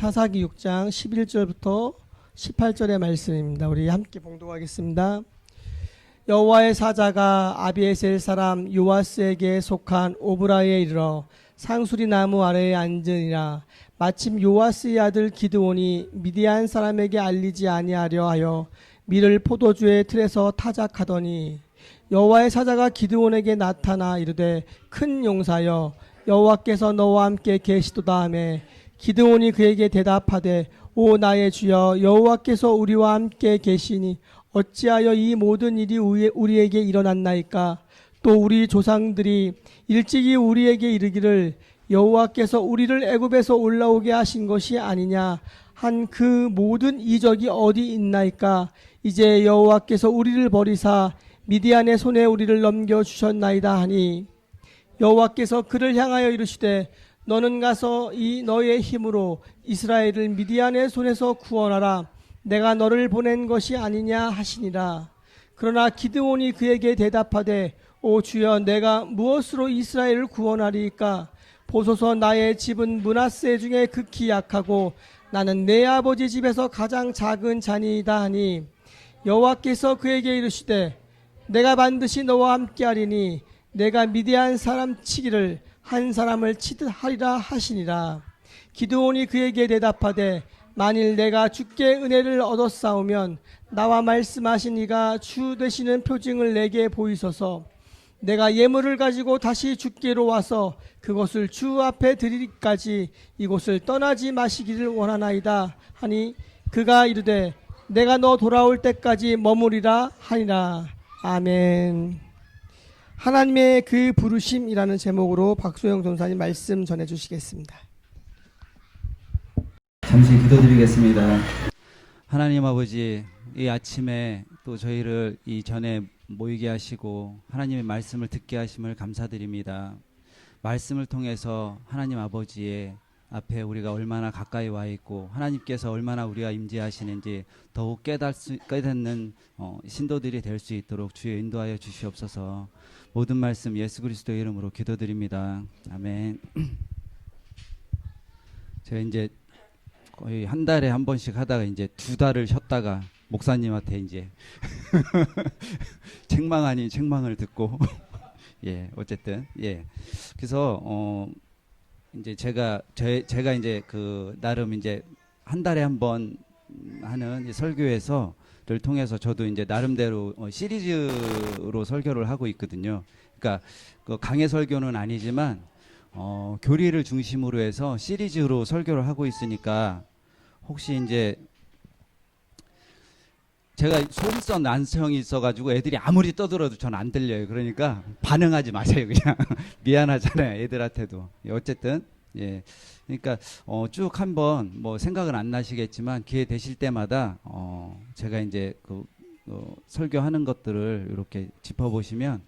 사사기 6장 11절부터 18절의 말씀입니다. 우리 함께 봉독하겠습니다. 여호와의 사자가 아비에셀 사람 요아스에게 속한 오브라에 이르러 상수리 나무 아래에 앉으니라. 마침 요아스의 아들 기드온이 미디안 사람에게 알리지 아니하려 하여 밀을 포도주의 틀에서 타작하더니 여호와의 사자가 기드온에게 나타나 이르되 큰 용사여 여호와께서 너와 함께 계시도다 하매 기드온이 그에게 대답하되 오 나의 주여 여호와께서 우리와 함께 계시니 어찌하여 이 모든 일이 우리에게 일어났나이까. 또 우리 조상들이 일찍이 우리에게 이르기를 여호와께서 우리를 애굽에서 올라오게 하신 것이 아니냐 한 그 모든 이적이 어디 있나이까. 이제 여호와께서 우리를 버리사 미디안의 손에 우리를 넘겨주셨나이다 하니 여호와께서 그를 향하여 이르시되 너는 가서 이 너의 힘으로 이스라엘을 미디안의 손에서 구원하라. 내가 너를 보낸 것이 아니냐 하시니라. 그러나 기드온이 그에게 대답하되 오 주여 내가 무엇으로 이스라엘을 구원하리이까. 보소서 나의 집은 므낫세 중에 극히 약하고 나는 내 아버지 집에서 가장 작은 자니이다 하니 여호와께서 그에게 이르시되 내가 반드시 너와 함께하리니 내가 미디안 사람 치기를 한 사람을 치듯 하리라 하시니라. 기드온이 그에게 대답하되 만일 내가 주께 은혜를 얻었사오면 나와 말씀하신 이가 주 되시는 표징을 내게 보이소서. 내가 예물을 가지고 다시 주께로 와서 그것을 주 앞에 드리기까지 이곳을 떠나지 마시기를 원하나이다 하니 그가 이르되 내가 너 돌아올 때까지 머무리라 하니라. 아멘. 하나님의 그 부르심이라는 제목으로 박소영 전사님 말씀 전해주시겠습니다. 잠시 기도드리겠습니다. 하나님 아버지, 이 아침에 또 저희를 이 전에 모이게 하시고 하나님의 말씀을 듣게 하심을 감사드립니다. 말씀을 통해서 하나님 아버지의 앞에 우리가 얼마나 가까이 와 있고 하나님께서 얼마나 우리가 임재하시는지 더욱 깨닫는 신도들이 될 수 있도록 주여 인도하여 주시옵소서. 모든 말씀 예수 그리스도의 이름으로 기도드립니다. 아멘. 제가 이제 거의 한 달에 한 번씩 하다가 이제 2달을 쉬었다가 목사님한테 이제 책망 아닌 책망을 듣고 예, 어쨌든 예. 그래서 이제 제가 이제 그 나름 이제 한 달에 한 번 하는 설교에서를 통해서 저도 이제 나름대로 시리즈로 설교를 하고 있거든요. 그러니까 그 강해 설교는 아니지만 교리를 중심으로 해서 시리즈로 설교를 하고 있으니까 혹시 이제 제가 소음성 난청이 있어가지고 애들이 아무리 떠들어도 전 안 들려요. 그러니까 반응하지 마세요. 그냥 미안하잖아요. 애들한테도. 어쨌든 예, 그러니까 쭉 한번 뭐 생각은 안 나시겠지만 기회 되실 때마다 제가 이제 그 설교하는 것들을 이렇게 짚어보시면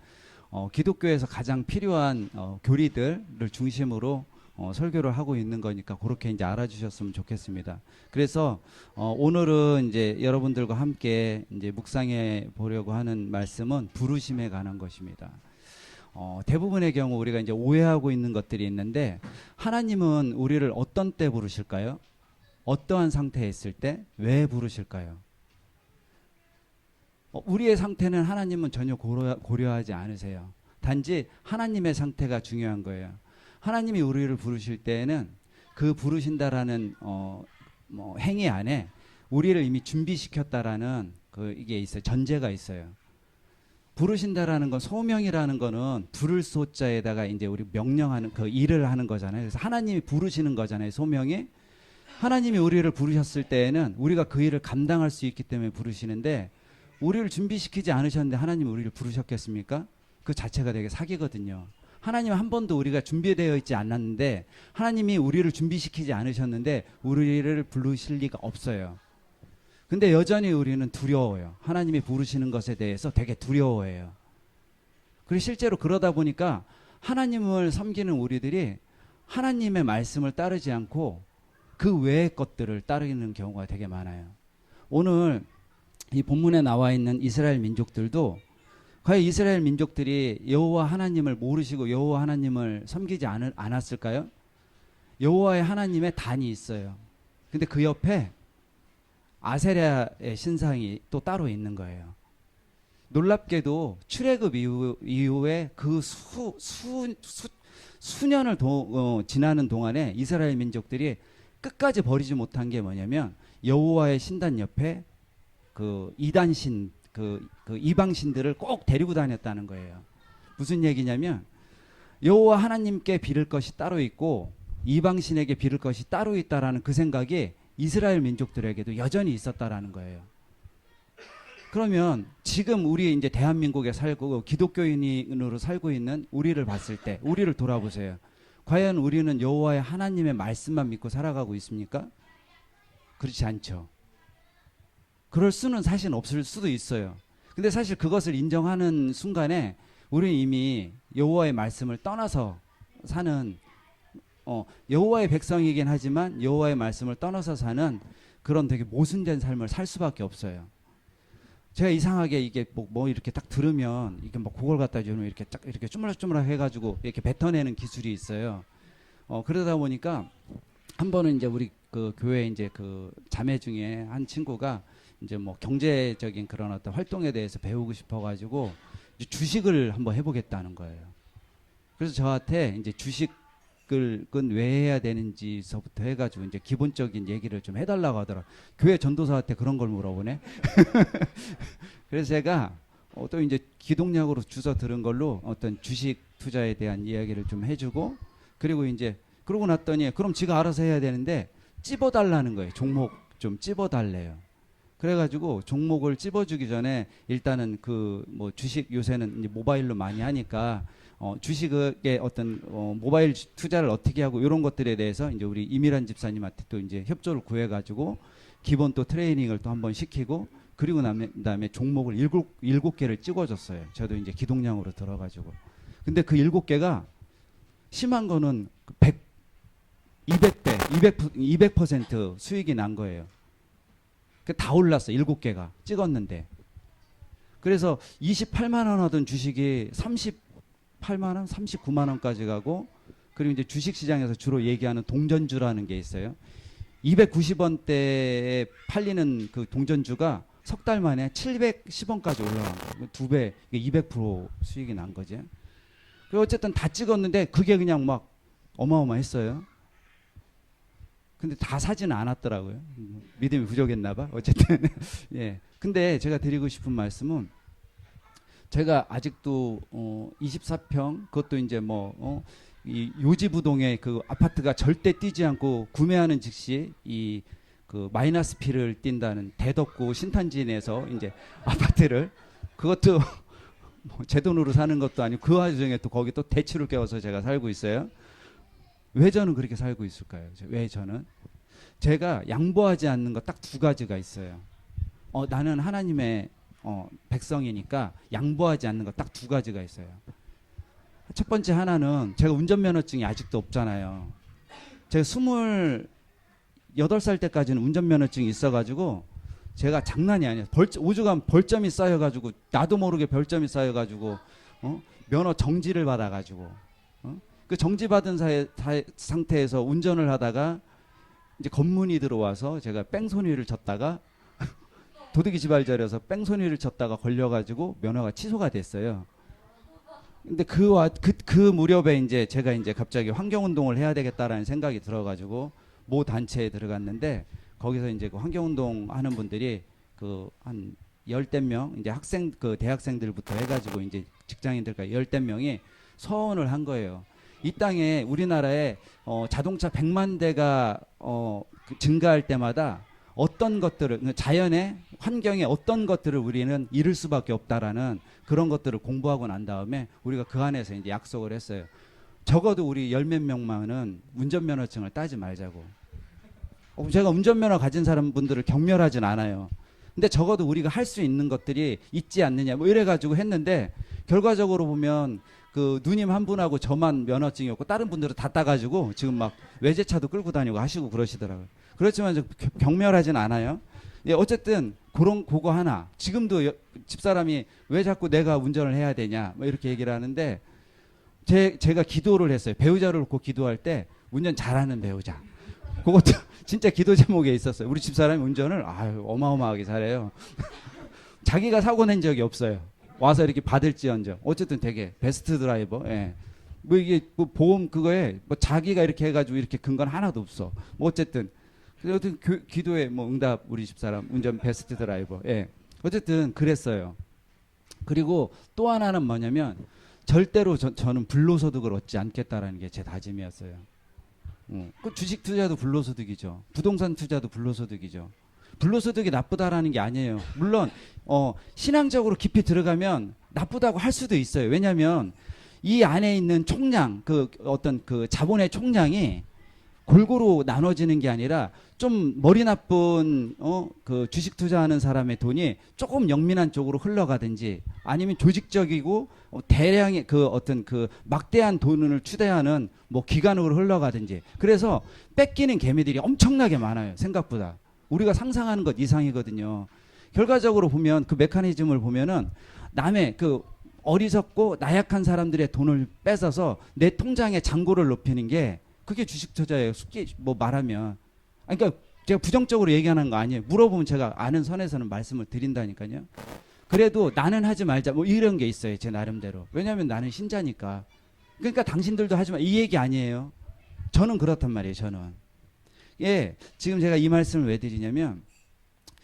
기독교에서 가장 필요한 교리들을 중심으로 설교를 하고 있는 거니까 그렇게 이제 알아주셨으면 좋겠습니다. 그래서 오늘은 이제 여러분들과 함께 이제 묵상해 보려고 하는 말씀은 부르심에 관한 것입니다. 대부분의 경우 우리가 이제 오해하고 있는 것들이 있는데 하나님은 우리를 어떤 때 부르실까요? 어떠한 상태에 있을 때? 왜 부르실까요? 우리의 상태는 하나님은 전혀 고려하지 않으세요. 단지 하나님의 상태가 중요한 거예요. 하나님이 우리를 부르실 때에는 그 부르신다라는 뭐 행위 안에 우리를 이미 준비시켰다라는 이게 있어요. 전제가 있어요. 부르신다라는 건 소명이라는 거는 부를 소자에다가 이제 우리 명령하는 그 일을 하는 거잖아요. 그래서 하나님이 부르시는 거잖아요. 소명이. 하나님이 우리를 부르셨을 때에는 우리가 그 일을 감당할 수 있기 때문에 부르시는데 우리를 준비시키지 않으셨는데 하나님이 우리를 부르셨겠습니까? 그 자체가 되게 사기거든요. 하나님 한 번도 우리가 준비되어 있지 않았는데 하나님이 우리를 준비시키지 않으셨는데 우리를 부르실 리가 없어요. 근데 여전히 우리는 두려워요. 하나님이 부르시는 것에 대해서 되게 두려워해요. 그리고 실제로 그러다 보니까 하나님을 섬기는 우리들이 하나님의 말씀을 따르지 않고 그 외의 것들을 따르는 경우가 되게 많아요. 오늘 이 본문에 나와 있는 이스라엘 민족들도 과연 이스라엘 민족들이 여호와 하나님을 모르시고 여호와 하나님을 섬기지 않았을까요? 여호와의 하나님의 단이 있어요. 근데 그 옆에 아세라의 신상이 또 따로 있는 거예요. 놀랍게도 출애굽 이후에 그 수년을 지나는 동안에 이스라엘 민족들이 끝까지 버리지 못한 게 뭐냐면 여호와의 신단 옆에 그 이단신 그 이방신들을 꼭 데리고 다녔다는 거예요. 무슨 얘기냐면 여호와 하나님께 비를 것이 따로 있고 이방신에게 비를 것이 따로 있다라는 그 생각이 이스라엘 민족들에게도 여전히 있었다라는 거예요. 그러면 지금 우리 이제 대한민국에 살고 기독교인으로 살고 있는 우리를 봤을 때 우리를 돌아보세요. 과연 우리는 여호와의 하나님의 말씀만 믿고 살아가고 있습니까? 그렇지 않죠. 그럴 수는 사실 없을 수도 있어요. 근데 사실 그것을 인정하는 순간에 우리는 이미 여호와의 말씀을 떠나서 사는 여호와의 백성이긴 하지만 여호와의 말씀을 떠나서 사는 그런 되게 모순된 삶을 살 수밖에 없어요. 제가 이상하게 이게 뭐 이렇게 딱 들으면 이게 뭐 그걸 갖다 주면 이렇게 딱 이렇게 쪼물락쪼물락 해가지고 이렇게 뱉어내는 기술이 있어요. 그러다 보니까 한 번은 이제 우리 그 교회 이제 그 자매 중에 한 친구가 이제 뭐 경제적인 그런 어떤 활동에 대해서 배우고 싶어가지고 이제 주식을 한번 해보겠다는 거예요. 그래서 저한테 이제 주식을 왜 해야 되는지서부터 해가지고 이제 기본적인 얘기를 좀 해달라고 하더라. 교회 전도사한테 그런 걸 물어보네. 그래서 제가 또 이제 기독약으로 주워 들은 걸로 어떤 주식 투자에 대한 이야기를 좀 해주고 그리고 이제 그러고 났더니 그럼 지가 알아서 해야 되는데 찝어달라는 거예요. 종목 좀 찝어달래요. 그래가지고 종목을 찝어주기 전에 일단은 그 뭐 주식 요새는 이제 모바일로 많이 하니까 주식의 어떤 모바일 투자를 어떻게 하고 이런 것들에 대해서 이제 우리 이미란 집사님한테 또 이제 협조를 구해가지고 기본 또 트레이닝을 또 한번 시키고 그리고 그다음에 종목을 일곱 개를 찍어줬어요. 저도 이제 기동량으로 들어가지고. 근데 그 7개가 심한 거는 200배, 200% 수익이 난 거예요. 다 올랐어. 7개가 찍었는데. 그래서 28만 원 하던 주식이 38만 원, 39만 원까지 가고 그리고 이제 주식 시장에서 주로 얘기하는 동전주라는 게 있어요. 290원대에 팔리는 그 동전주가 석 달 만에 710원까지 올라간 거예요. 2배, 200% 수익이 난 거지. 그리고 어쨌든 다 찍었는데 그게 그냥 막 어마어마했어요. 근데 다 사지는 않았더라고요. 믿음이 부족했나 봐. 어쨌든 예. 근데 제가 드리고 싶은 말씀은 제가 아직도 24평 그것도 이제 뭐 이 요지부동의 그 아파트가 절대 뛰지 않고 구매하는 즉시 이 그 마이너스 피를 띈다는 대덕구 신탄진에서 이제 아파트를 그것도 뭐 제 돈으로 사는 것도 아니고 그 와중에 또 거기 또 대출을 껴서 제가 살고 있어요. 왜 저는 그렇게 살고 있을까요? 왜 저는? 제가 양보하지 않는 것 딱 2가지가 있어요. 나는 하나님의 백성이니까 양보하지 않는 것 딱 2가지가 있어요. 첫 번째 하나는 제가 운전면허증이 아직도 없잖아요. 제가 28살 때까지는 운전면허증이 있어가지고 제가 장난이 아니에요. 오죽하면 벌점이 쌓여가지고 나도 모르게 별점이 쌓여가지고 면허 정지를 받아가지고 그 정지받은 상태에서 운전을 하다가 이제 검문이 들어와서 제가 뺑소니를 쳤다가 도둑이 지발절여서 뺑소니를 쳤다가 걸려가지고 면허가 취소가 됐어요. 근데 그 무렵에 이제 제가 이제 갑자기 환경운동을 해야 되겠다라는 생각이 들어가지고 모 단체에 들어갔는데 거기서 이제 그 환경운동 하는 분들이 그 한 10명 이제 그 대학생들부터 해가지고 이제 직장인들까지 10명이 서원을 한 거예요. 이 땅에 우리나라에 자동차 100만 대가 증가할 때마다 어떤 것들을 자연의 환경에 어떤 것들을 우리는 잃을 수밖에 없다라는 그런 것들을 공부하고 난 다음에 우리가 그 안에서 이제 약속을 했어요. 적어도 우리 10몇 명만은 운전면허증을 따지 말자고. 제가 운전면허 가진 사람분들을 경멸하진 않아요. 근데 적어도 우리가 할 수 있는 것들이 있지 않느냐 뭐 이래가지고 했는데 결과적으로 보면 그 누님 한 분하고 저만 면허증이었고 다른 분들은 다 따가지고 지금 막 외제차도 끌고 다니고 하시고 그러시더라고요. 그렇지만 경멸하진 않아요. 예, 어쨌든 그거 하나. 지금도 집사람이 왜 자꾸 내가 운전을 해야 되냐 뭐 이렇게 얘기를 하는데 제가 기도를 했어요. 배우자를 놓고 기도할 때 운전 잘하는 배우자. 그것도 진짜 기도 제목에 있었어요. 우리 집사람이 운전을 아유 어마어마하게 잘해요. 자기가 사고 낸 적이 없어요. 와서 이렇게 받을지언정. 어쨌든 되게 베스트 드라이버. 예. 뭐 이게 뭐 보험 그거에 뭐 자기가 이렇게 해가지고 이렇게 근거는 하나도 없어. 뭐 어쨌든 어쨌든 기도에 뭐 응답 우리 집사람 운전 베스트 드라이버. 예. 어쨌든 그랬어요. 그리고 또 하나는 뭐냐면 절대로 저는 불로소득을 얻지 않겠다라는 게 제 다짐이었어요. 그 주식 투자도 불로소득이죠. 부동산 투자도 불로소득이죠. 불로소득이 나쁘다라는 게 아니에요. 물론 신앙적으로 깊이 들어가면 나쁘다고 할 수도 있어요. 왜냐하면 이 안에 있는 총량, 그 어떤 그 자본의 총량이 골고루 나눠지는 게 아니라 좀 머리 나쁜 그 주식 투자하는 사람의 돈이 조금 영민한 쪽으로 흘러가든지 아니면 조직적이고 대량의 그 어떤 그 막대한 돈을 추대하는 뭐 기관으로 흘러가든지 그래서 뺏기는 개미들이 엄청나게 많아요. 생각보다 우리가 상상하는 것 이상이거든요. 결과적으로 보면 그 메커니즘을 보면은 남의 그 어리석고 나약한 사람들의 돈을 뺏어서 내 통장의 잔고를 높이는 게 그게 주식 투자예요. 쉽게 뭐 말하면. 그러니까 제가 부정적으로 얘기하는 거 아니에요. 물어보면 제가 아는 선에서는 말씀을 드린다니까요. 그래도 나는 하지 말자 뭐 이런 게 있어요. 제 나름대로. 왜냐하면 나는 신자니까. 그러니까 당신들도 하지 마. 이 얘기 아니에요. 저는 그렇단 말이에요. 저는. 예, 지금 제가 이 말씀을 왜 드리냐면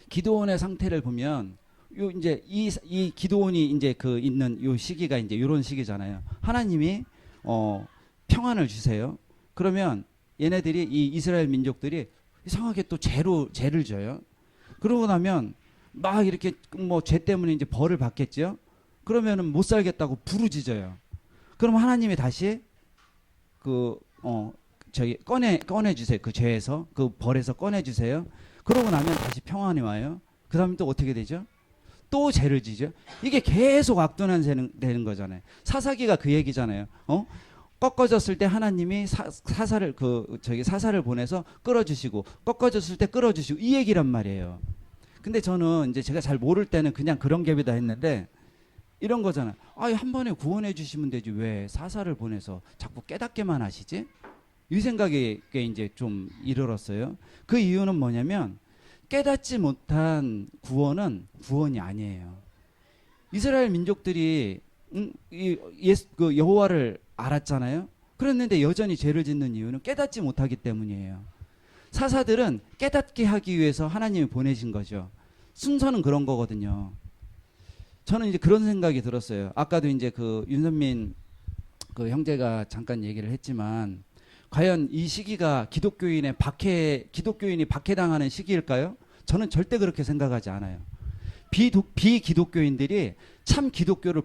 기도원의 상태를 보면 요 이제 이 기도원이 이제 그 있는 요 시기가 이제 이런 시기잖아요. 하나님이 평안을 주세요. 그러면 얘네들이 이 이스라엘 민족들이 이상하게 또 죄를 져요. 그러고 나면 막 이렇게 뭐 죄 때문에 이제 벌을 받겠죠. 그러면은 못 살겠다고 부르짖어요. 그럼 하나님이 다시 저기 꺼내 주세요. 그 죄에서 그 벌에서 꺼내 주세요. 그러고 나면 다시 평안이 와요. 그다음에 또 어떻게 되죠? 또 죄를 지죠. 이게 계속 악순환 되는 거잖아요. 사사기가 그 얘기잖아요. 꺾어졌을 때 하나님이 사사를 보내서 끌어주시고 꺾어졌을 때 끌어주시고 이 얘기란 말이에요. 근데 저는 이제 제가 잘 모를 때는 그냥 그런 갭이다 했는데 이런 거잖아요. 한 번에 구원해 주시면 되지 왜 사사를 보내서 자꾸 깨닫게만 하시지? 이 생각에 이제 좀 이르렀어요. 그 이유는 뭐냐면 깨닫지 못한 구원은 구원이 아니에요. 이스라엘 민족들이 그 여호와를 알았잖아요. 그랬는데 여전히 죄를 짓는 이유는 깨닫지 못하기 때문이에요. 사사들은 깨닫게 하기 위해서 하나님이 보내신 거죠. 순서는 그런 거거든요. 저는 이제 그런 생각이 들었어요. 아까도 이제 그 윤선민 그 형제가 잠깐 얘기를 했지만 과연 이 시기가 기독교인이 박해당하는 시기일까요? 저는 절대 그렇게 생각하지 않아요. 비기독교인들이 참 기독교를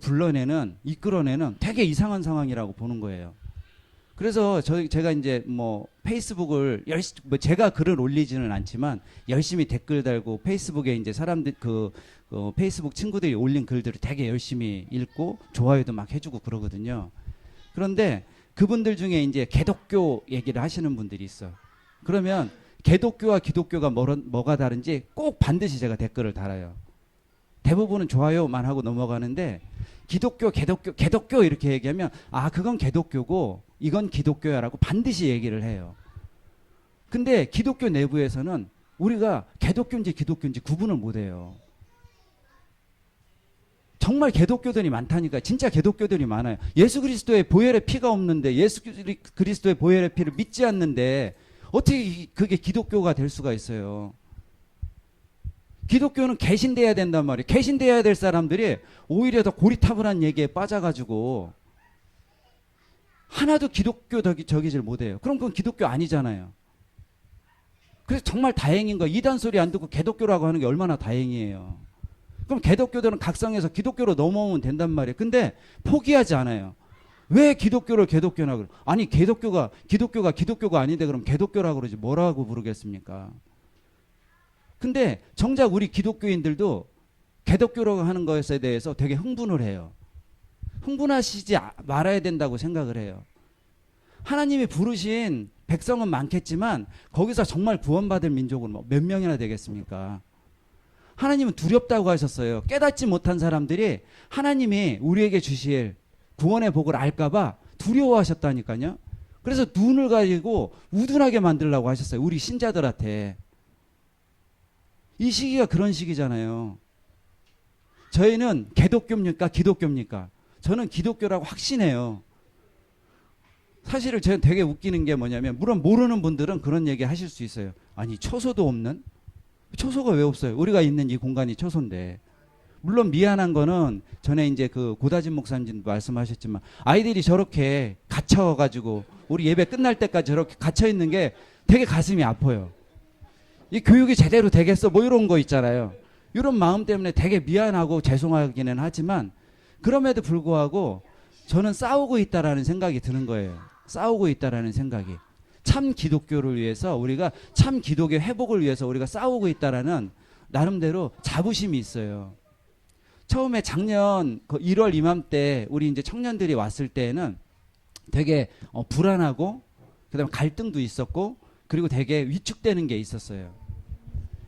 이끌어내는 되게 이상한 상황이라고 보는 거예요. 그래서 제가 이제 뭐 페이스북을 제가 글을 올리지는 않지만 열심히 댓글 달고 페이스북에 이제 사람들 페이스북 친구들이 올린 글들을 되게 열심히 읽고 좋아요도 막 해주고 그러거든요. 그런데 그분들 중에 이제 개독교 얘기를 하시는 분들이 있어. 그러면 개독교와 기독교가 뭐가 다른지 꼭 반드시 제가 댓글을 달아요. 대부분은 좋아요만 하고 넘어가는데 개독교 이렇게 얘기하면 그건 개독교고 이건 기독교야라고 반드시 얘기를 해요. 근데 기독교 내부에서는 우리가 개독교인지 기독교인지 구분을 못 해요. 정말 개독교들이 많다니까. 진짜 개독교들이 많아요. 예수 그리스도의 보혈의 피가 없는데 예수 그리스도의 보혈의 피를 믿지 않는데 어떻게 그게 기독교가 될 수가 있어요. 기독교는 개신돼야 된단 말이에요. 개신돼야 될 사람들이 오히려 더 고리타분한 얘기에 빠져가지고 하나도 기독교 저기질 못해요. 그럼 그건 기독교 아니잖아요. 그래서 정말 다행인 거예요. 이단 소리 안 듣고 개독교라고 하는 게 얼마나 다행이에요. 그럼 개독교들은 각성해서 기독교로 넘어오면 된단 말이에요. 근데 포기하지 않아요. 왜 기독교를 개독교나 그래? 아니 기독교가 아닌데 그럼 개독교라고 그러지 뭐라고 부르겠습니까? 근데 정작 우리 기독교인들도 개독교라고 하는 것에 대해서 되게 흥분을 해요. 흥분하시지 말아야 된다고 생각을 해요. 하나님이 부르신 백성은 많겠지만 거기서 정말 구원받을 민족은 몇 명이나 되겠습니까? 하나님은 두렵다고 하셨어요. 깨닫지 못한 사람들이 하나님이 우리에게 주실 구원의 복을 알까봐 두려워하셨다니까요. 그래서 눈을 가지고 우둔하게 만들려고 하셨어요. 우리 신자들한테. 이 시기가 그런 시기잖아요. 저희는 개독교입니까? 기독교입니까? 저는 기독교라고 확신해요. 사실은 제가 되게 웃기는 게 뭐냐면, 물론 모르는 분들은 그런 얘기 하실 수 있어요. 아니, 처소도 없는? 처소가 왜 없어요? 우리가 있는 이 공간이 처소인데. 물론 미안한 거는 전에 이제 그 고다진 목사님도 말씀하셨지만, 아이들이 저렇게 갇혀가지고 우리 예배 끝날 때까지 저렇게 갇혀 있는 게 되게 가슴이 아파요. 이 교육이 제대로 되겠어? 뭐 이런 거 있잖아요. 이런 마음 때문에 되게 미안하고 죄송하기는 하지만, 그럼에도 불구하고 저는 싸우고 있다라는 생각이 드는 거예요. 싸우고 있다라는 생각이. 참 기독교를 위해서, 우리가 참 기독의 회복을 위해서 우리가 싸우고 있다라는 나름대로 자부심이 있어요. 처음에 작년 1월 이맘때 우리 이제 청년들이 왔을 때는 되게 불안하고, 그다음에 갈등도 있었고, 그리고 되게 위축되는 게 있었어요.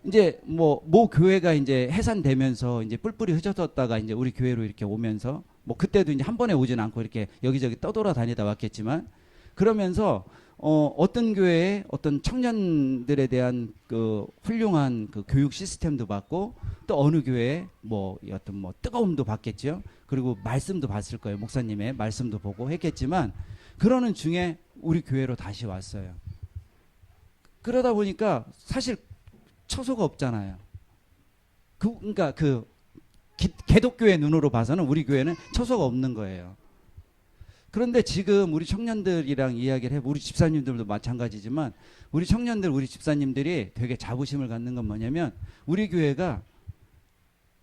이제 모 교회가 이제 해산되면서 이제 뿔뿔이 흩어졌다가 이제 우리 교회로 이렇게 오면서, 뭐 그때도 이제 한 번에 오진 않고 이렇게 여기저기 떠돌아다니다 왔겠지만, 그러면서 어떤 교회에 어떤 청년들에 대한 그 훌륭한 그 교육 시스템도 받고, 또 어느 교회에 뭐 어떤 뭐 뜨거움도 받겠죠. 그리고 말씀도 봤을 거예요. 목사님의 말씀도 보고 했겠지만, 그러는 중에 우리 교회로 다시 왔어요. 그러다 보니까 사실 처소가 없잖아요. 그러니까 개독교의 눈으로 봐서는 우리 교회는 처소가 없는 거예요. 그런데 지금 우리 청년들이랑 이야기를 우리 집사님들도 마찬가지지만, 우리 청년들, 우리 집사님들이 되게 자부심을 갖는 건 뭐냐면, 우리 교회가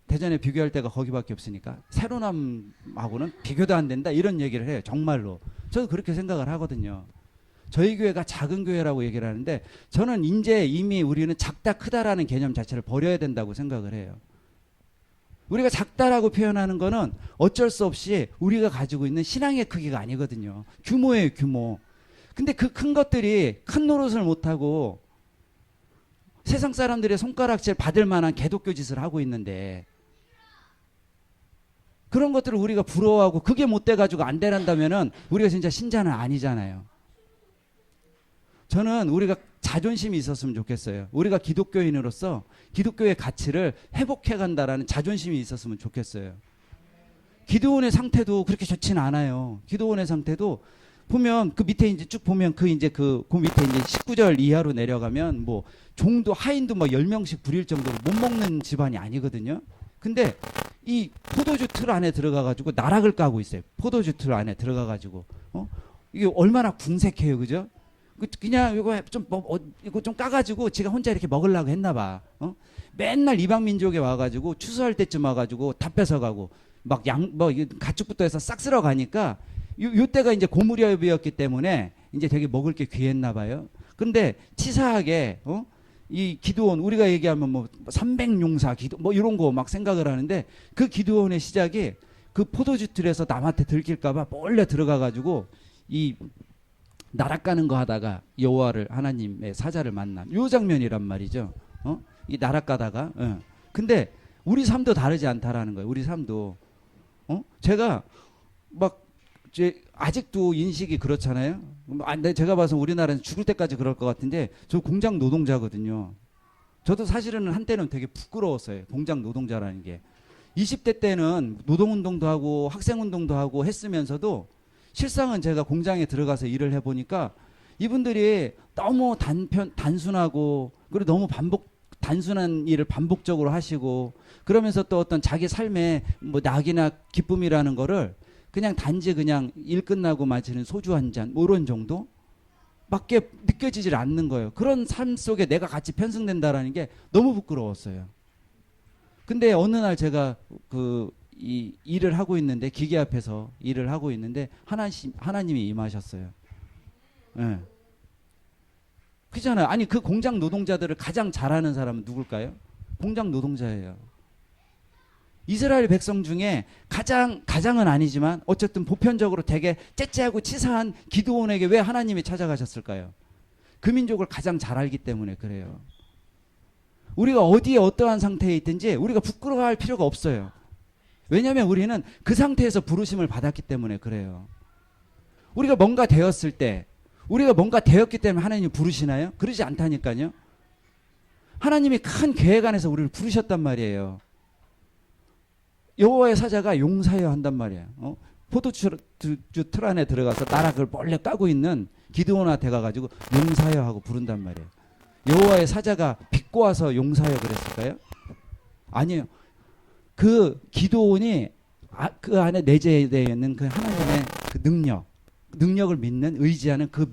대전에 비교할 때가 거기밖에 없으니까 새로남하고는 비교도 안 된다, 이런 얘기를 해요. 정말로. 저도 그렇게 생각을 하거든요. 저희 교회가 작은 교회라고 얘기를 하는데, 저는 이제 이미 우리는 작다 크다라는 개념 자체를 버려야 된다고 생각을 해요. 우리가 작다라고 표현하는 거는 어쩔 수 없이 우리가 가지고 있는 신앙의 크기가 아니거든요. 규모예요, 규모. 근데 그 큰 것들이 큰 노릇을 못하고 세상 사람들의 손가락질 받을 만한 개독교 짓을 하고 있는데, 그런 것들을 우리가 부러워하고 그게 못 돼가지고 안 되란다면은 우리가 진짜 신자는 아니잖아요. 저는 우리가 자존심이 있었으면 좋겠어요. 우리가 기독교인으로서 기독교의 가치를 회복해 간다라는 자존심이 있었으면 좋겠어요. 기도원의 상태도 그렇게 좋지는 않아요. 기도원의 상태도 보면 그 밑에 이제 쭉 보면 그 밑에 이제 19절 이하로 내려가면 뭐 종도 하인도 뭐 10명씩 부릴 정도로 못 먹는 집안이 아니거든요. 근데 이 포도주 틀 안에 들어가 가지고 나락을 까고 있어요. 포도주 틀 안에 들어가 가지고 이게 얼마나 궁색해요, 그죠? 그냥 이거 좀 까가지고 지가 혼자 이렇게 먹으려고 했나봐. 맨날 이방 민족에 와가지고 추수할 때쯤 와가지고 다 뺏어가고 막 가축부터 해서 싹 쓸어 가니까 요 때가 이제 고무렵이었기 때문에 이제 되게 먹을 게 귀했나봐요. 근데 치사하게 이 기도원, 우리가 얘기하면 뭐 300용사 기도 뭐 이런 거 막 생각을 하는데, 그 기도원의 시작이 그 포도주 틀에서 남한테 들킬까봐 몰래 들어가가지고 이 나락 가는 거 하다가 여호와를, 하나님의 사자를 만난 요 장면이란 말이죠. 이 나락 가다가. 근데 우리 삶도 다르지 않다라는 거예요. 우리 삶도. 제가 막 아직도 인식이 그렇잖아요. 제가 봐서 우리나라는 죽을 때까지 그럴 것 같은데, 저 공장 노동자거든요. 저도 사실은 한때는 되게 부끄러웠어요. 공장 노동자라는 게. 20대 때는 노동운동도 하고 학생운동도 하고 했으면서도, 실상은 제가 공장에 들어가서 일을 해보니까 이분들이 너무 단순하고, 그리고 너무 단순한 일을 반복적으로 하시고, 그러면서 또 어떤 자기 삶의 뭐 낙이나 기쁨이라는 거를 그냥 단지 그냥 일 끝나고 마시는 소주 한 잔, 뭐 이런 정도? 밖에 느껴지질 않는 거예요. 그런 삶 속에 내가 같이 편승된다라는 게 너무 부끄러웠어요. 근데 어느 날 제가 이 일을 하고 있는데, 기계 앞에서 일을 하고 있는데 하나님이 임하셨어요. 예. 그잖아요. 아니 그 공장 노동자들을 가장 잘하는 사람은 누굴까요? 공장 노동자예요. 이스라엘 백성 중에 가장은 아니지만 어쨌든 보편적으로 되게 째째하고 치사한 기드온에게 왜 하나님이 찾아가셨을까요? 그 민족을 가장 잘 알기 때문에 그래요. 우리가 어디에 어떠한 상태에 있든지 우리가 부끄러워할 필요가 없어요. 왜냐하면 우리는 그 상태에서 부르심을 받았기 때문에 그래요. 우리가 뭔가 되었을 때, 우리가 뭔가 되었기 때문에 하나님이 부르시나요? 그러지 않다니까요. 하나님이 큰 계획 안에서 우리를 부르셨단 말이에요. 여호와의 사자가 용사여야 한단 말이에요. 포도주 틀 안에 들어가서 나락을 몰래 까고 있는 기드온한테 가가지고 용사여 하고 부른단 말이에요. 여호와의 사자가 빚고 와서 용사여 그랬을까요? 아니에요. 그 기드온이 그 안에 내재되어 있는 그 하나님의 그 능력을 믿는 의지하는 그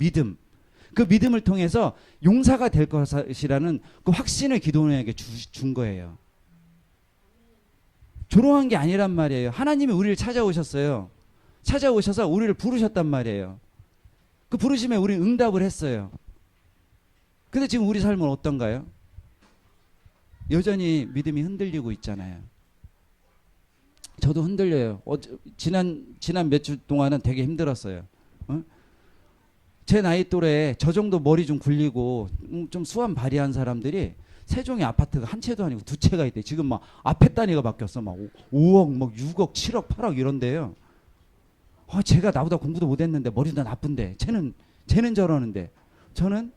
믿음을 통해서 용사가 될 것이라는 그 확신을 기드온에게 준 거예요. 조롱한 게 아니란 말이에요. 하나님이 우리를 찾아오셨어요. 찾아오셔서 우리를 부르셨단 말이에요. 그 부르심에 우리는 응답을 했어요. 근데 지금 우리 삶은 어떤가요? 여전히 믿음이 흔들리고 있잖아요. 저도 흔들려요. 지난 몇 주 동안은 되게 힘들었어요. 제 나이 또래에 저 정도 머리 좀 굴리고 좀 수완 발휘한 사람들이 세종의 아파트가 한 채도 아니고 두 채가 있대. 지금 막 앞에 단위가 바뀌었어. 막 5억, 막 6억, 7억, 8억 이런데요. 제가 나보다 공부도 못했는데 머리도 나쁜데 쟤는 저러는데 저는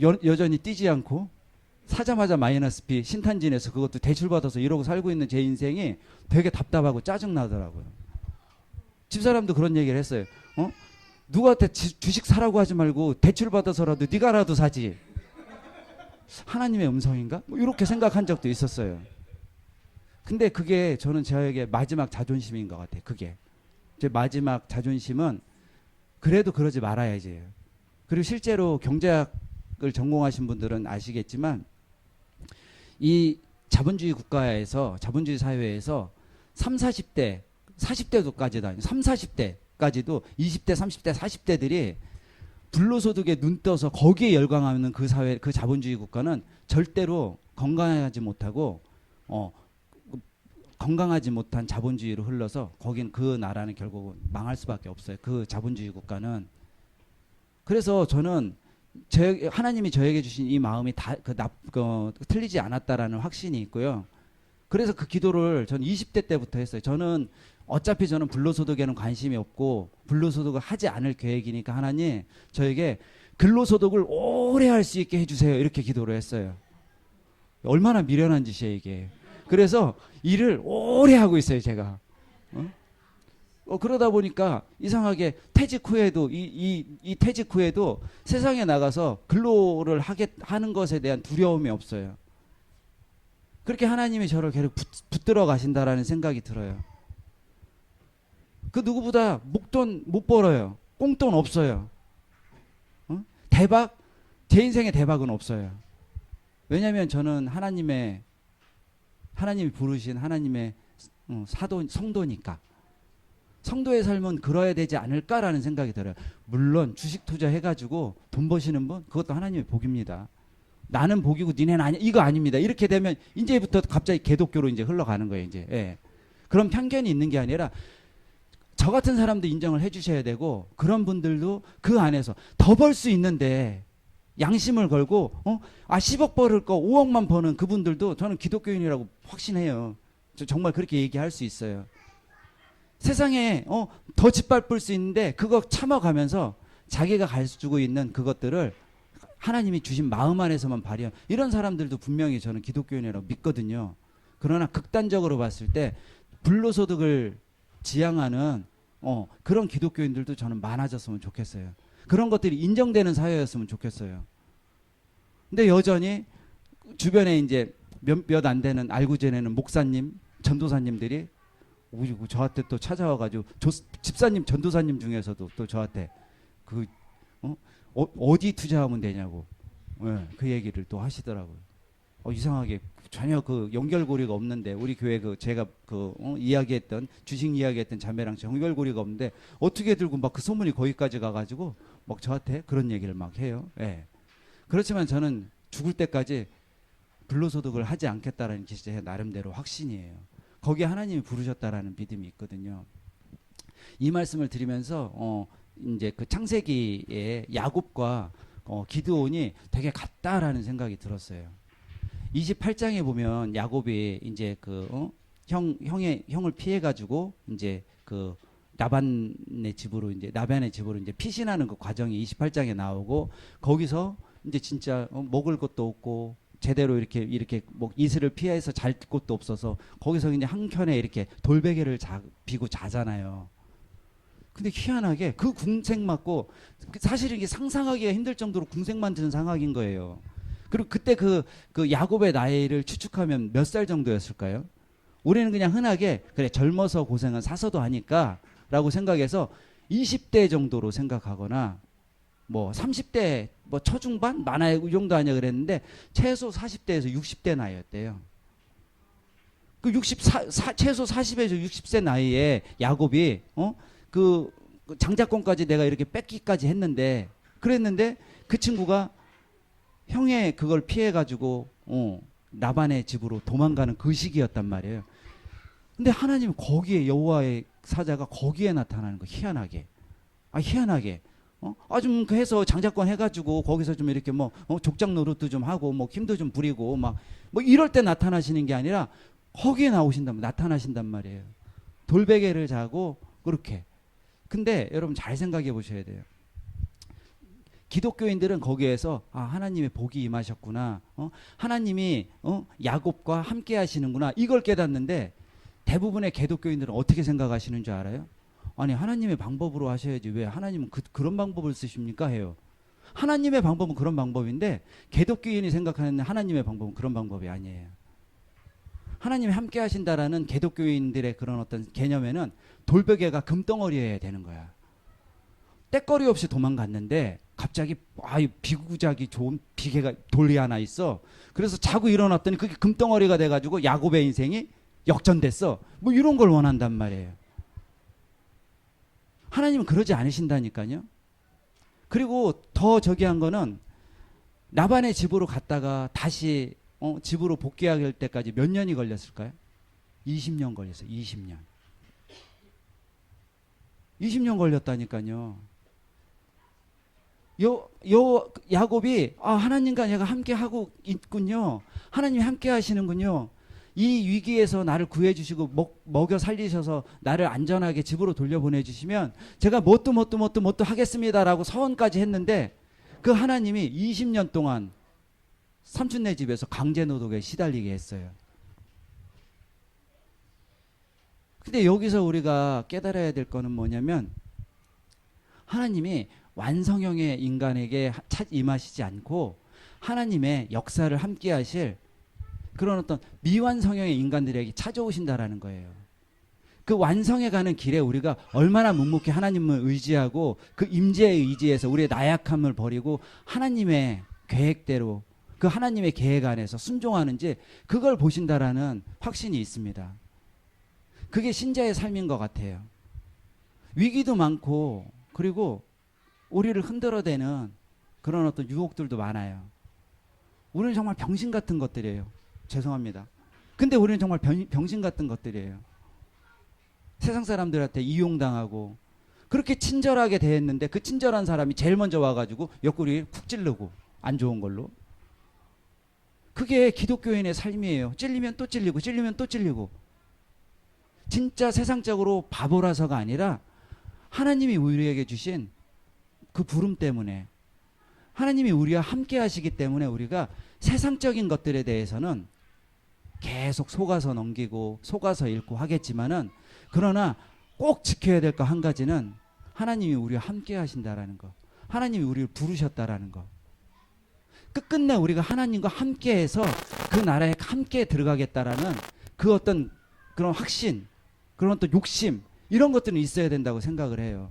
여전히 뛰지 않고 사자마자 마이너스 P 신탄진에서 그것도 대출받아서 이러고 살고 있는 제 인생이 되게 답답하고 짜증나더라고요. 집사람도 그런 얘기를 했어요. 누구한테 주식 사라고 하지 말고 대출받아서라도 네가라도 사지. 하나님의 음성인가? 뭐 이렇게 생각한 적도 있었어요. 근데 그게 저는 저에게 마지막 자존심인 것 같아요. 그게 제 마지막 자존심은 그래도 그러지 말아야지. 그리고 실제로 경제학을 전공하신 분들은 아시겠지만 이 자본주의 국가에서 자본주의 사회에서 3, 40대 40대도까지도 아니고 3, 40대까지도 20대, 30대, 40대들이 불로소득에 눈 떠서 거기에 열광하는 그 사회, 그 자본주의 국가는 절대로 건강하지 못하고 건강하지 못한 자본주의로 흘러서 거긴 그 나라는 결국은 망할 수밖에 없어요. 그 자본주의 국가는. 그래서 저는 하나님이 저에게 주신 이 마음이 틀리지 않았다라는 확신이 있고요. 그래서 그 기도를 저는 20대 때부터 했어요. 저는 어차피 저는 불로소득에는 관심이 없고 불로소득을 하지 않을 계획이니까 하나님 저에게 근로소득을 오래 할 수 있게 해주세요. 이렇게 기도를 했어요. 얼마나 미련한 짓이에요 이게. 그래서 일을 오래 하고 있어요 제가. 그러다 보니까 이상하게 퇴직 후에도 이 퇴직 후에도 세상에 나가서 근로를 하는 것에 대한 두려움이 없어요. 그렇게 하나님이 저를 계속 붙들어 가신다라는 생각이 들어요. 그 누구보다 목돈 못 벌어요. 꽁돈 없어요. 대박? 제 인생의 대박은 없어요. 왜냐하면 저는 하나님이 부르신 하나님의 성도니까. 성도의 삶은 그러야 되지 않을까라는 생각이 들어요. 물론 주식 투자해가지고 돈 버시는 분 그것도 하나님의 복입니다. 나는 복이고 니네는 아니야 이거 아닙니다. 이렇게 되면 이제부터 갑자기 개독교로 이제 흘러가는 거예요. 이제 그런 편견이 있는 게 아니라 저 같은 사람도 인정을 해주셔야 되고 그런 분들도 그 안에서 더 벌 수 있는데 양심을 걸고 10억 벌을 거 5억만 버는 그분들도 저는 기독교인이라고 확신해요. 정말 그렇게 얘기할 수 있어요. 세상에 더 짓밟을 수 있는데 그거 참아가면서 자기가 가지고 있는 그것들을 하나님이 주신 마음 안에서만 발휘한 이런 사람들도 분명히 저는 기독교인이라고 믿거든요. 그러나 극단적으로 봤을 때 불로소득을 지향하는 그런 기독교인들도 저는 많아졌으면 좋겠어요. 그런 것들이 인정되는 사회였으면 좋겠어요. 근데 여전히 주변에 이제 몇 안 되는 알고 지내는 목사님, 전도사님들이 저한테 또 찾아와가지고 집사님, 전도사님 중에서도 또 저한테 어디 투자하면 되냐고 그 얘기를 또 하시더라고요. 이상하게 전혀 그 연결고리가 없는데 우리 교회 제가 이야기했던 주식 이야기했던 자매랑 연결고리가 없는데 어떻게 들고 막 그 소문이 거기까지 가가지고 막 저한테 그런 얘기를 막 해요. 그렇지만 저는 죽을 때까지 불로소득을 하지 않겠다라는 게 제 나름대로 확신이에요. 거기에 하나님이 부르셨다라는 믿음이 있거든요. 이 말씀을 드리면서 이제 그 창세기의 야곱과 기드온이 되게 같다라는 생각이 들었어요. 28장에 보면 야곱이 이제 형을 피해 가지고 이제 그 나반의 집으로 이제 피신하는 그 과정이 28장에 나오고 거기서 이제 진짜 먹을 것도 없고 제대로 이렇게 뭐 이슬을 피해서 잘 곳도 없어서 거기서 이제 한켠에 이렇게 돌베개를 비고 자잖아요. 근데 희한하게 그 궁색 맞고 사실 이게 상상하기가 힘들 정도로 궁색 만드는 상황인 거예요. 그리고 그때 그 야곱의 나이를 추측하면 몇 살 정도였을까요? 우리는 그냥 흔하게 그래 젊어서 고생은 사서도 하니까 라고 생각해서 20대 정도로 생각하거나 뭐 30대 뭐 초중반 많아야 이 정도 아니야 그랬는데 최소 40대에서 60대 나이였대요. 그 최소 40에서 60세 나이에 야곱이 그 장자권까지 내가 이렇게 뺏기까지 했는데 그랬는데 그 친구가 형의 그걸 피해 가지고 라반의 집으로 도망가는 그 시기였단 말이에요. 근데 하나님 거기에 여호와의 사자가 거기에 나타나는 거 희한하게. 희한하게. 좀 해서 장자권 해가지고 거기서 좀 이렇게 뭐 족장 노릇도 좀 하고 뭐 힘도 좀 부리고 막 뭐 이럴 때 나타나시는 게 아니라 거기에 나타나신단 말이에요. 돌베개를 자고 그렇게. 근데 여러분 잘 생각해 보셔야 돼요. 기독교인들은 거기에서 하나님의 복이 임하셨구나. 하나님이 야곱과 함께 하시는구나. 이걸 깨닫는데 대부분의 기독교인들은 어떻게 생각하시는 줄 알아요? 아니 하나님의 방법으로 하셔야지 왜 하나님은 그런 방법을 쓰십니까 해요. 하나님의 방법은 그런 방법인데 기독교인이 생각하는 하나님의 방법은 그런 방법이 아니에요. 하나님이 함께 하신다라는 기독교인들의 그런 어떤 개념에는 돌베개가 금덩어리여야 되는 거야. 때거리 없이 도망갔는데 갑자기 비구작이 좋은 비계가 돌이 하나 있어. 그래서 자고 일어났더니 그게 금덩어리가 돼가지고 야곱의 인생이 역전됐어. 뭐 이런 걸 원한단 말이에요. 하나님은 그러지 않으신다니까요. 그리고 더 저기한 거는 라반의 집으로 갔다가 다시 집으로 복귀할 때까지 몇 년이 걸렸을까요? 20년 걸렸어요. 20년. 20년 걸렸다니까요. 야곱이 하나님과 내가 함께 하고 있군요. 하나님이 함께 하시는군요. 이 위기에서 나를 구해 주시고 먹여 살리셔서 나를 안전하게 집으로 돌려보내 주시면 제가 뭣도 하겠습니다라고 서원까지 했는데 그 하나님이 20년 동안 삼촌네 집에서 강제 노동에 시달리게 했어요. 근데 여기서 우리가 깨달아야 될 거는 뭐냐면 하나님이 완성형의 인간에게 임하시지 않고 하나님의 역사를 함께 하실 그런 어떤 미완성형의 인간들에게 찾아오신다라는 거예요. 그 완성해 가는 길에 우리가 얼마나 묵묵히 하나님을 의지하고 그 임재에 의지해서 우리의 나약함을 버리고 하나님의 계획대로 그 하나님의 계획 안에서 순종하는지 그걸 보신다라는 확신이 있습니다. 그게 신자의 삶인 것 같아요. 위기도 많고 그리고 우리를 흔들어대는 그런 어떤 유혹들도 많아요. 우리는 정말 병신 같은 것들이에요. 죄송합니다. 근데 우리는 정말 병신 같은 것들이에요. 세상 사람들한테 이용당하고 그렇게 친절하게 대했는데 그 친절한 사람이 제일 먼저 와가지고 옆구리 푹 찌르고 안 좋은 걸로. 그게 기독교인의 삶이에요. 찔리면 또 찔리고 찔리면 또 찔리고. 진짜 세상적으로 바보라서가 아니라 하나님이 우리에게 주신 그 부름 때문에 하나님이 우리와 함께 하시기 때문에 우리가 세상적인 것들에 대해서는 계속 속아서 넘기고 속아서 읽고 하겠지만은 그러나 꼭 지켜야 될 거 한 가지는 하나님이 우리와 함께 하신다라는 거. 하나님이 우리를 부르셨다라는 거. 끝끝내 우리가 하나님과 함께해서 그 나라에 함께 들어가겠다라는 그 어떤 그런 확신, 그런 어떤 욕심 이런 것들은 있어야 된다고 생각을 해요.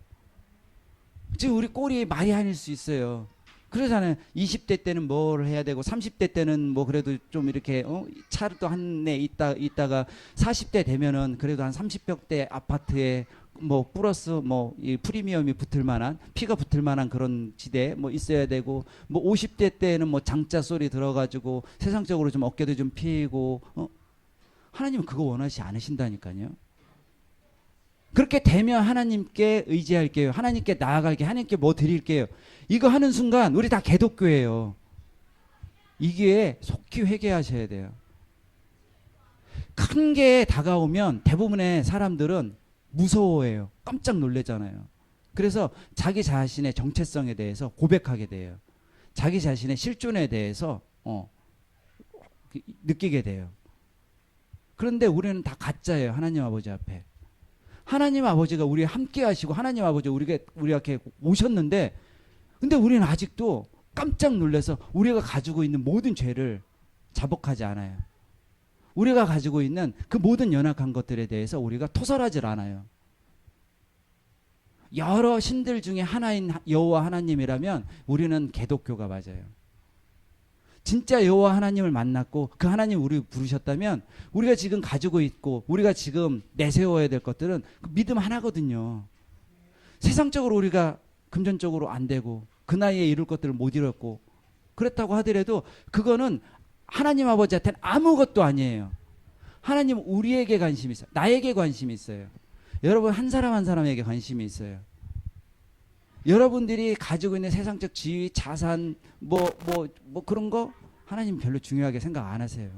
지금 우리 꼴이 말이 아닐 수 있어요. 그러잖아요. 20대 때는 뭘 해야 되고 30대 때는 뭐 그래도 좀 이렇게 차를 또 한 대 있다가 40대 되면은 그래도 한 30평대 아파트에 뭐 플러스 뭐 이 프리미엄이 붙을 만한 피가 붙을 만한 그런 지대 뭐 있어야 되고 뭐 50대 때는 뭐 장자 소리 들어가지고 세상적으로 좀 어깨도 좀 피고 하나님은 그거 원하지 않으신다니까요. 그렇게 되면 하나님께 의지할게요. 하나님께 나아갈게요. 하나님께 뭐 드릴게요. 이거 하는 순간 우리 다 기독교예요. 이게 속히 회개하셔야 돼요. 큰 게 다가오면 대부분의 사람들은 무서워해요. 깜짝 놀래잖아요. 그래서 자기 자신의 정체성에 대해서 고백하게 돼요. 자기 자신의 실존에 대해서 느끼게 돼요. 그런데 우리는 다 가짜예요. 하나님 아버지 앞에. 하나님 아버지가 우리 함께 하시고 하나님 아버지 우리에게 오셨는데, 근데 우리는 아직도 깜짝 놀라서 우리가 가지고 있는 모든 죄를 자복하지 않아요. 우리가 가지고 있는 그 모든 연약한 것들에 대해서 우리가 토설하지 않아요. 여러 신들 중에 하나인 여호와 하나님이라면 우리는 기독교가 맞아요. 진짜 여호와 하나님을 만났고 그 하나님 우리 부르셨다면 우리가 지금 가지고 있고 우리가 지금 내세워야 될 것들은 그 믿음 하나거든요. 세상적으로 우리가 금전적으로 안 되고 그 나이에 이룰 것들을 못 이뤘고 그렇다고 하더라도 그거는 하나님 아버지한테는 아무것도 아니에요. 하나님 우리에게 관심이 있어요. 나에게 관심이 있어요. 여러분 한 사람 한 사람에게 관심이 있어요. 여러분들이 가지고 있는 세상적 지위, 자산, 뭐 그런 거 하나님 별로 중요하게 생각 안 하세요.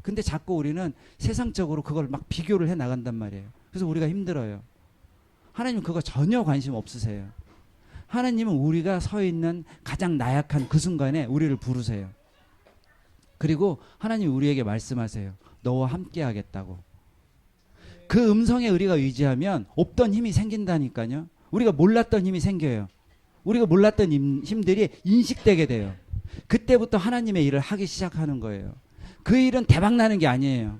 근데 자꾸 우리는 세상적으로 그걸 막 비교를 해 나간단 말이에요. 그래서 우리가 힘들어요. 하나님 그거 전혀 관심 없으세요. 하나님은 우리가 서 있는 가장 나약한 그 순간에 우리를 부르세요. 그리고 하나님 우리에게 말씀하세요. 너와 함께 하겠다고. 그 음성에 우리가 의지하면 없던 힘이 생긴다니까요. 우리가 몰랐던 힘이 생겨요. 우리가 몰랐던 힘들이 인식되게 돼요. 그때부터 하나님의 일을 하기 시작하는 거예요. 그 일은 대박 나는 게 아니에요.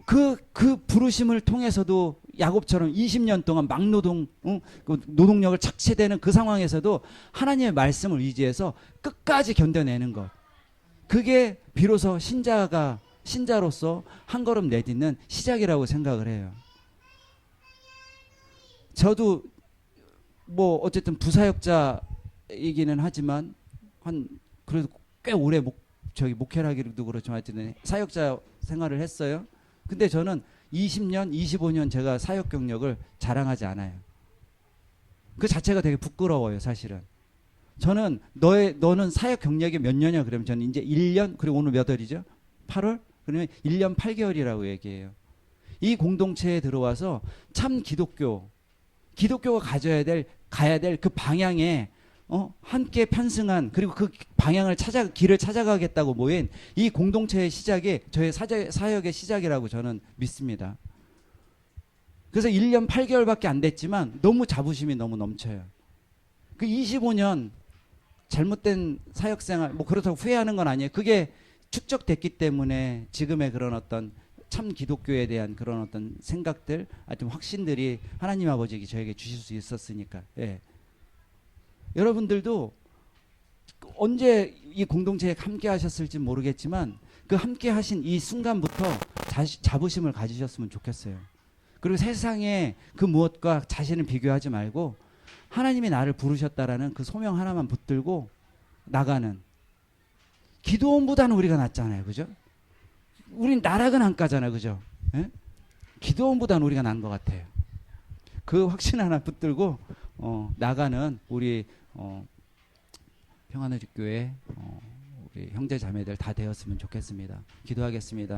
그 부르심을 통해서도 야곱처럼 20년 동안 막노동, 그 노동력을 착취되는 그 상황에서도 하나님의 말씀을 의지해서 끝까지 견뎌내는 것. 그게 비로소 신자로서 한 걸음 내딛는 시작이라고 생각을 해요. 저도 뭐 어쨌든 부사역자이기는 하지만 그래도 꽤 오래 목회를 하기도 그렇지만 하여튼 사역자 생활을 했어요. 근데 저는 20년, 25년 제가 사역 경력을 자랑하지 않아요. 그 자체가 되게 부끄러워요, 사실은. 저는 너는 사역 경력이 몇 년이야? 그러면 저는 이제 1년, 그리고 오늘 몇 월이죠? 8월? 그러면 1년 8개월이라고 얘기해요. 이 공동체에 들어와서 참 기독교가 가야 될 그 방향에 함께 편승한, 그리고 그 방향을 길을 찾아가겠다고 모인 이 공동체의 시작이 저의 사역의 시작이라고 저는 믿습니다. 그래서 1년 8개월밖에 안 됐지만 너무 자부심이 너무 넘쳐요. 그 25년 잘못된 사역생활, 뭐 그렇다고 후회하는 건 아니에요. 그게 축적됐기 때문에 지금의 그런 어떤 참 기독교에 대한 그런 어떤 생각들, 하여튼 확신들이 하나님 아버지께 저에게 주실 수 있었으니까. 예. 여러분들도 언제 이 공동체에 함께 하셨을지 모르겠지만 그 함께 하신 이 순간부터 자부심을 가지셨으면 좋겠어요. 그리고 세상에 그 무엇과 자신을 비교하지 말고 하나님이 나를 부르셨다라는 그 소명 하나만 붙들고 나가는, 기도원보다는 우리가 낫잖아요. 그죠? 우린 나락은 안 까잖아요. 그죠? 예? 기도원보다는 우리가 나은 것 같아요. 그 확신 하나 붙들고 나가는 우리 평안의 교회 우리 형제 자매들 다 되었으면 좋겠습니다. 기도하겠습니다.